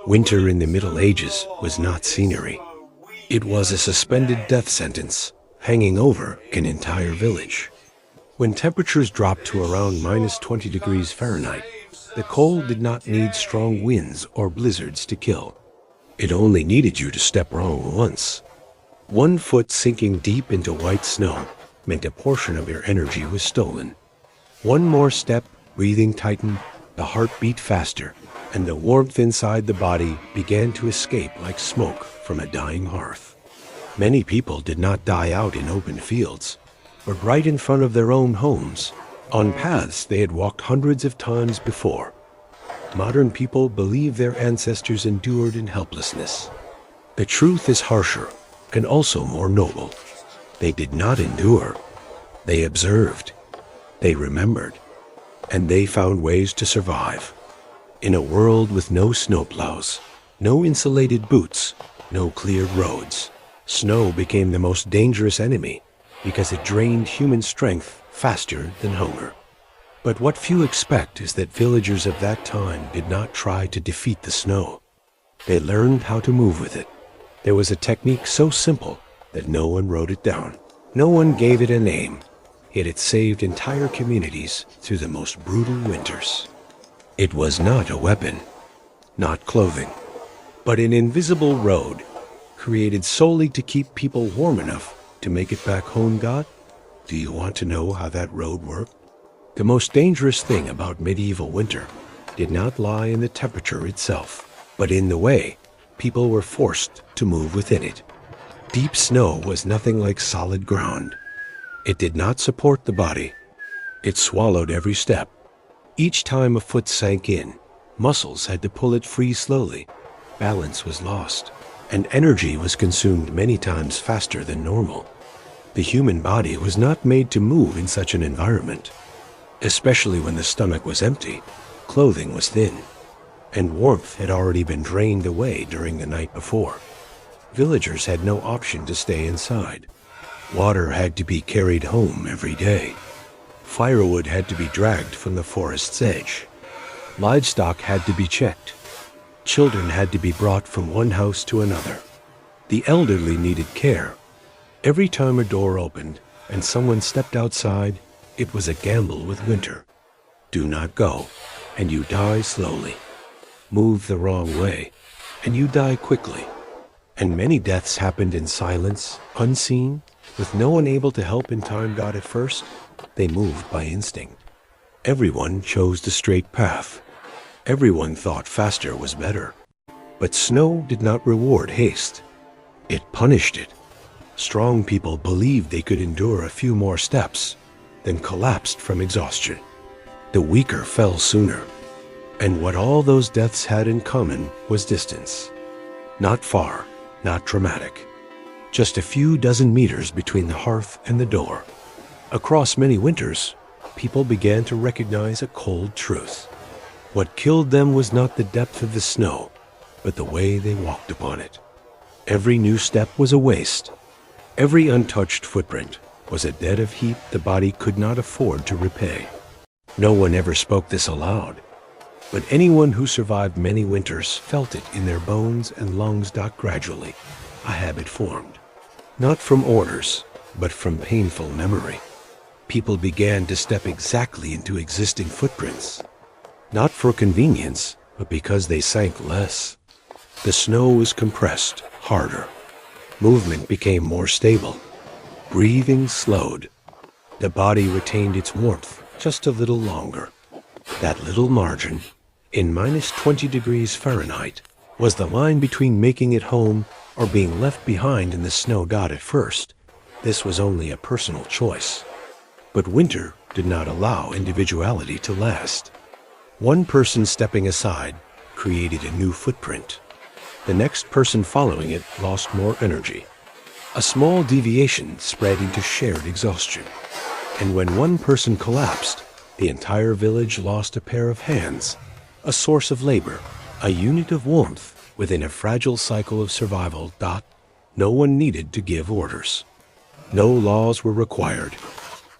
Winter in the Middle Ages was not scenery. It was a suspended death sentence hanging over an entire village. When temperatures dropped to around minus 20 degrees Fahrenheit, the cold did not need strong winds or blizzards to kill. It only needed you to step wrong once. 1 foot sinking deep into white snow meant a portion of your energy was stolen. One more step, breathing tightened, the heart beat faster, and the warmth inside the body began to escape like smoke from a dying hearth. Many people did not die out in open fields, but right in front of their own homes, on paths they had walked hundreds of times before. Modern people believe their ancestors endured in helplessness. The truth is harsher and also more noble. They did not endure. They observed. They remembered. And they found ways to survive. In a world with no snowplows, no insulated boots, no cleared roads, snow became the most dangerous enemy because it drained human strength faster than hunger. But what few expect is that villagers of that time did not try to defeat the snow. They learned how to move with it. There was a technique so simple that no one wrote it down. No one gave it a name, yet it saved entire communities through the most brutal winters. It was not a weapon, not clothing, but an invisible road created solely to keep people warm enough to make it back home. God, do you want to know how that road worked? The most dangerous thing about medieval winter did not lie in the temperature itself, but in the way people were forced to move within it. Deep snow was nothing like solid ground. It did not support the body. It swallowed every step. Each time a foot sank in, muscles had to pull it free slowly. Balance was lost, and energy was consumed many times faster than normal. The human body was not made to move in such an environment. Especially when the stomach was empty, clothing was thin, and warmth had already been drained away during the night before. Villagers had no option to stay inside. Water had to be carried home every day. Firewood had to be dragged from the forest's edge. Livestock had to be checked. Children had to be brought from one house to another. The elderly needed care. Every time a door opened and someone stepped outside, it was a gamble with winter. Do not go, and you die slowly. Move the wrong way, and you die quickly. And many deaths happened in silence, unseen, with no one able to help in time. God, at first, they moved by instinct. Everyone chose the straight path. Everyone thought faster was better. But snow did not reward haste. It punished it. Strong people believed they could endure a few more steps, then collapsed from exhaustion. The weaker fell sooner. And what all those deaths had in common was distance. Not far, not dramatic. Just a few dozen meters between the hearth and the door. Across many winters, people began to recognize a cold truth. What killed them was not the depth of the snow, but the way they walked upon it. Every new step was a waste. Every untouched footprint was a debt of heat the body could not afford to repay. No one ever spoke this aloud, but anyone who survived many winters felt it in their bones and lungs. Gradually, a habit formed. Not from orders, but from painful memory. People began to step exactly into existing footprints. Not for convenience, but because they sank less. The snow was compressed harder. Movement became more stable. Breathing slowed. The body retained its warmth just a little longer. That little margin, in minus 20 degrees Fahrenheit, was the line between making it home or being left behind in the snow. At first, this was only a personal choice. But winter did not allow individuality to last. One person stepping aside created a new footprint. The next person following it lost more energy. A small deviation spread into shared exhaustion. And when one person collapsed, the entire village lost a pair of hands, a source of labor, a unit of warmth within a fragile cycle of survival. No one needed to give orders. No laws were required.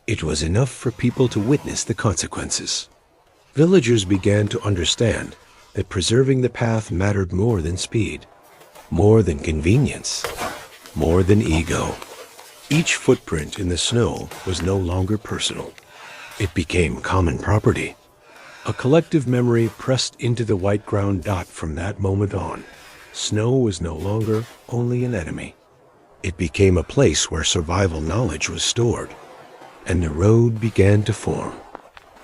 It was enough for people to witness the consequences. Villagers began to understand that preserving the path mattered more than speed, more than convenience, more than ego. Each footprint in the snow was no longer personal. It became common property, a collective memory pressed into the white ground dot. From that moment on, snow was no longer only an enemy. It became a place where survival knowledge was stored, and the road began to form.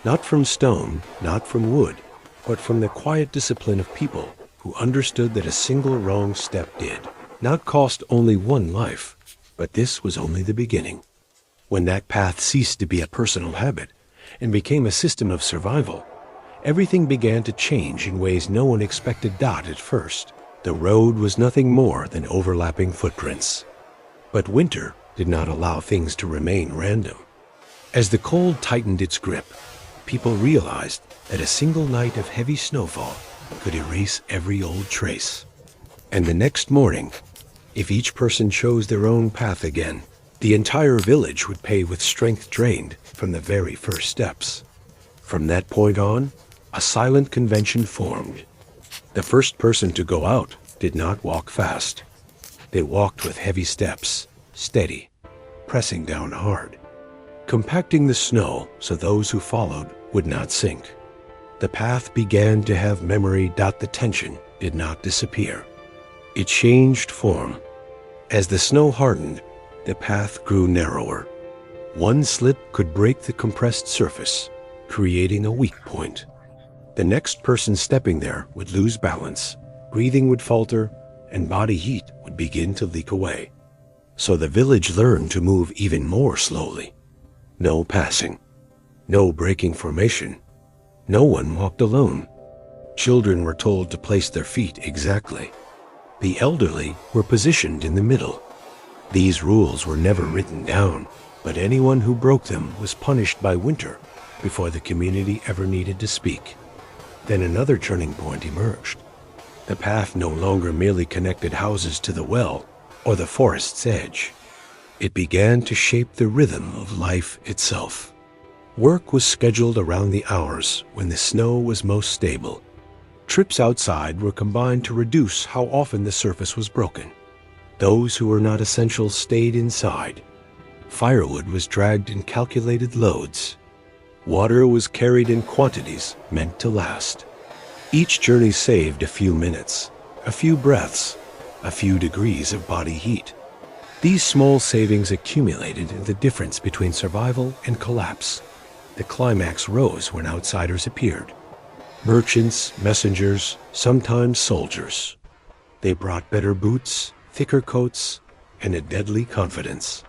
Not from stone, not from wood, but from the quiet discipline of people who understood that a single wrong step did not cost only one life, but this was only the beginning. When that path ceased to be a personal habit and became a system of survival, everything began to change in ways no one expected. At first, the road was nothing more than overlapping footprints. But winter did not allow things to remain random. As the cold tightened its grip, people realized that a single night of heavy snowfall could erase every old trace. And the next morning, if each person chose their own path again, the entire village would pay with strength drained from the very first steps. From that point on, a silent convention formed. The first person to go out did not walk fast. They walked with heavy steps, steady, pressing down hard, compacting the snow so those who followed would not sink. The path began to have memory. The tension did not disappear. It changed form. As the snow hardened, the path grew narrower. One slip could break the compressed surface, creating a weak point. The next person stepping there would lose balance, breathing would falter, and body heat would begin to leak away. So the village learned to move even more slowly. No passing, no breaking formation. No one walked alone. Children were told to place their feet exactly. The elderly were positioned in the middle. These rules were never written down, but anyone who broke them was punished by winter before the community ever needed to speak. Then another turning point emerged. The path no longer merely connected houses to the well or the forest's edge. It began to shape the rhythm of life itself. Work was scheduled around the hours when the snow was most stable. Trips outside were combined to reduce how often the surface was broken. Those who were not essential stayed inside. Firewood was dragged in calculated loads. Water was carried in quantities meant to last. Each journey saved a few minutes, a few breaths, a few degrees of body heat. These small savings accumulated in the difference between survival and collapse. The climax rose when outsiders appeared. Merchants, messengers, sometimes soldiers. They brought better boots, thicker coats, and a deadly confidence.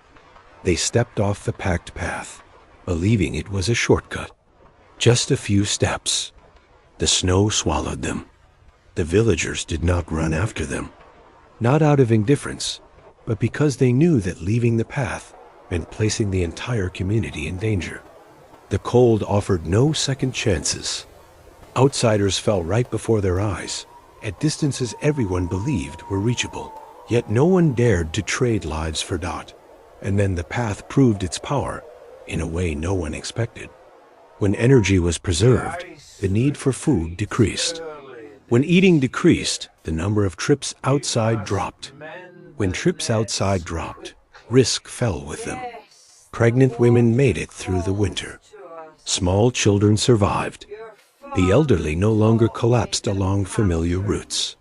They stepped off the packed path, believing it was a shortcut. Just a few steps. The snow swallowed them. The villagers did not run after them, not out of indifference, but because they knew that leaving the path meant placing the entire community in danger. The cold offered no second chances. Outsiders fell right before their eyes, at distances everyone believed were reachable. Yet no one dared to trade lives for Dot, and then the path proved its power in a way no one expected. When energy was preserved, the need for food decreased. When eating decreased, the number of trips outside dropped. When trips outside dropped, risk fell with them. Pregnant women made it through the winter. Small children survived. The elderly no longer collapsed along familiar routes.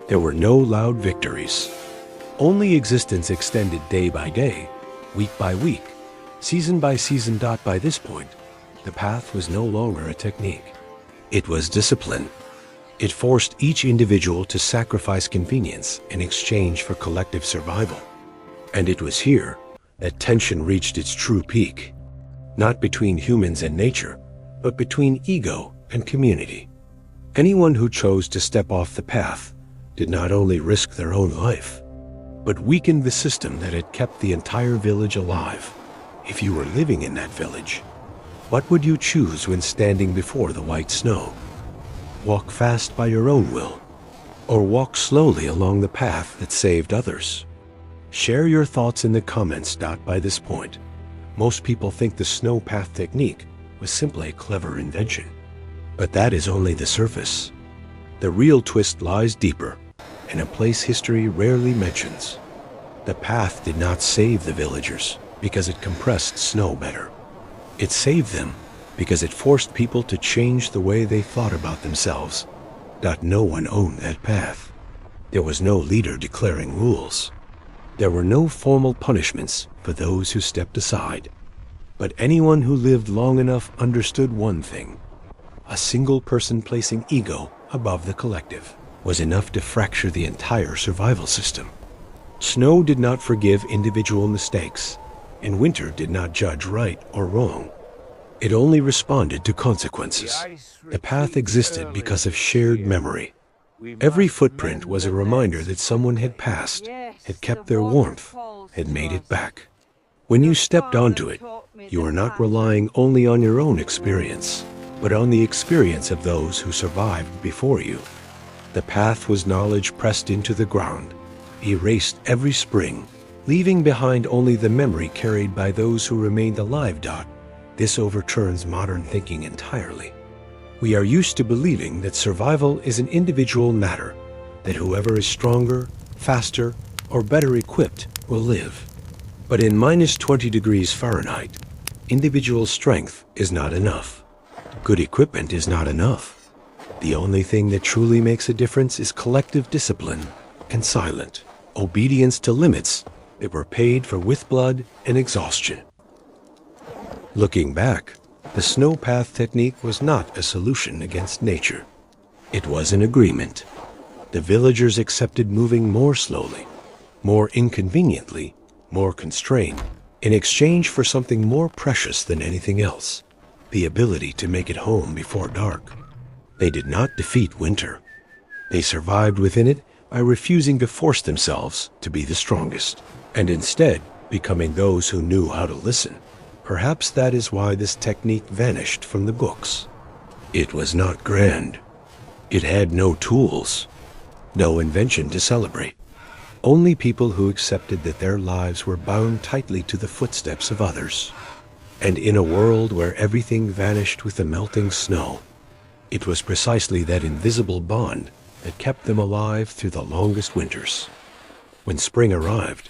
There were no loud victories. Only existence extended day by day, week by week, season by season. By this point, the path was no longer a technique. It was discipline. It forced each individual to sacrifice convenience in exchange for collective survival. And it was here that tension reached its true peak, not between humans and nature, but between ego and community. Anyone who chose to step off the path did not only risk their own life, but weakened the system that had kept the entire village alive. If you were living in that village, what would you choose when standing before the white snow? Walk fast by your own will, or walk slowly along the path that saved others? Share your thoughts in the comments. By this point, most people think the snow path technique was simply a clever invention. But that is only the surface. The real twist lies deeper, in a place history rarely mentions. The path did not save the villagers because it compressed snow better. It saved them because it forced people to change the way they thought about themselves. That no one owned that path. There was no leader declaring rules. There were no formal punishments for those who stepped aside. But anyone who lived long enough understood one thing. A single person placing ego above the collective was enough to fracture the entire survival system. Snow did not forgive individual mistakes, and winter did not judge right or wrong. It only responded to consequences. The path existed because of shared memory. Every footprint was a reminder that someone had passed, had kept their warmth, had made it back. When you stepped onto it, you were not relying only on your own experience, but on the experience of those who survived before you. The path was knowledge pressed into the ground, erased every spring, leaving behind only the memory carried by those who remained alive. This overturns modern thinking entirely. We are used to believing that survival is an individual matter, that whoever is stronger, faster, or better equipped will live. But in -20°F, individual strength is not enough. Good equipment is not enough. The only thing that truly makes a difference is collective discipline and silent obedience to limits that were paid for with blood and exhaustion. Looking back, the snow path technique was not a solution against nature. It was an agreement. The villagers accepted moving more slowly, more inconveniently, more constrained, in exchange for something more precious than anything else, the ability to make it home before dark. They did not defeat winter. They survived within it by refusing to force themselves to be the strongest, and instead becoming those who knew how to listen. Perhaps that is why this technique vanished from the books. It was not grand. It had no tools, no invention to celebrate. Only people who accepted that their lives were bound tightly to the footsteps of others. And in a world where everything vanished with the melting snow, it was precisely that invisible bond that kept them alive through the longest winters. When spring arrived,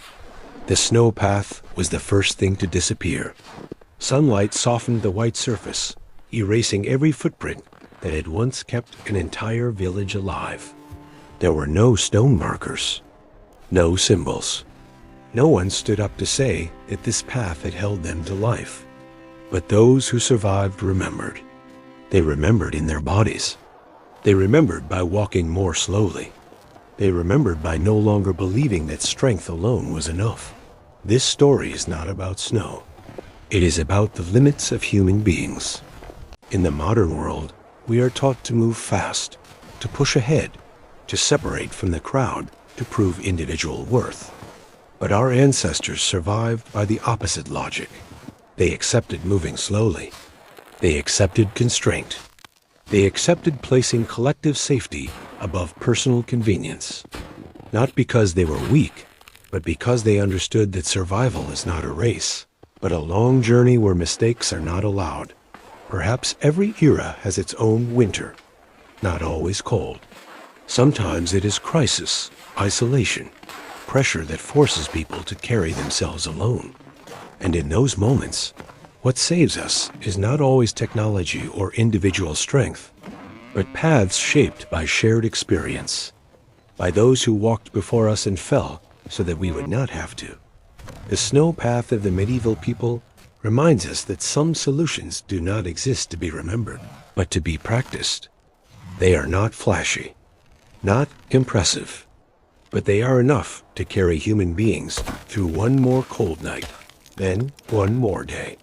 the snow path was the first thing to disappear. Sunlight softened the white surface, erasing every footprint that had once kept an entire village alive. There were no stone markers, no symbols. No one stood up to say that this path had held them to life. But those who survived remembered. They remembered in their bodies. They remembered by walking more slowly. They remembered by no longer believing that strength alone was enough. This story is not about snow. It is about the limits of human beings. In the modern world, we are taught to move fast, to push ahead, to separate from the crowd, to prove individual worth. But our ancestors survived by the opposite logic. They accepted moving slowly. They accepted constraint. They accepted placing collective safety above personal convenience. Not because they were weak, but because they understood that survival is not a race, but a long journey where mistakes are not allowed. Perhaps every era has its own winter, not always cold. Sometimes it is crisis, isolation, pressure that forces people to carry themselves alone. And in those moments, what saves us is not always technology or individual strength, but paths shaped by shared experience, by those who walked before us and fell so that we would not have to. The snow path of the medieval people reminds us that some solutions do not exist to be remembered, but to be practiced. They are not flashy, not impressive, but they are enough to carry human beings through one more cold night, then one more day.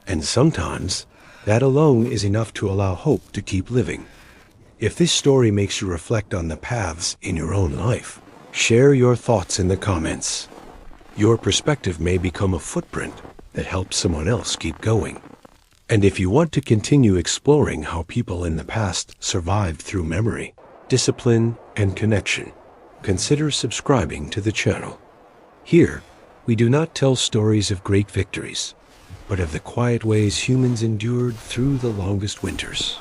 And sometimes, that alone is enough to allow hope to keep living. If this story makes you reflect on the paths in your own life, share your thoughts in the comments. Your perspective may become a footprint that helps someone else keep going. And if you want to continue exploring how people in the past survived through memory, discipline, and connection, consider subscribing to the channel. Here, we do not tell stories of great victories, but of the quiet ways humans endured through the longest winters.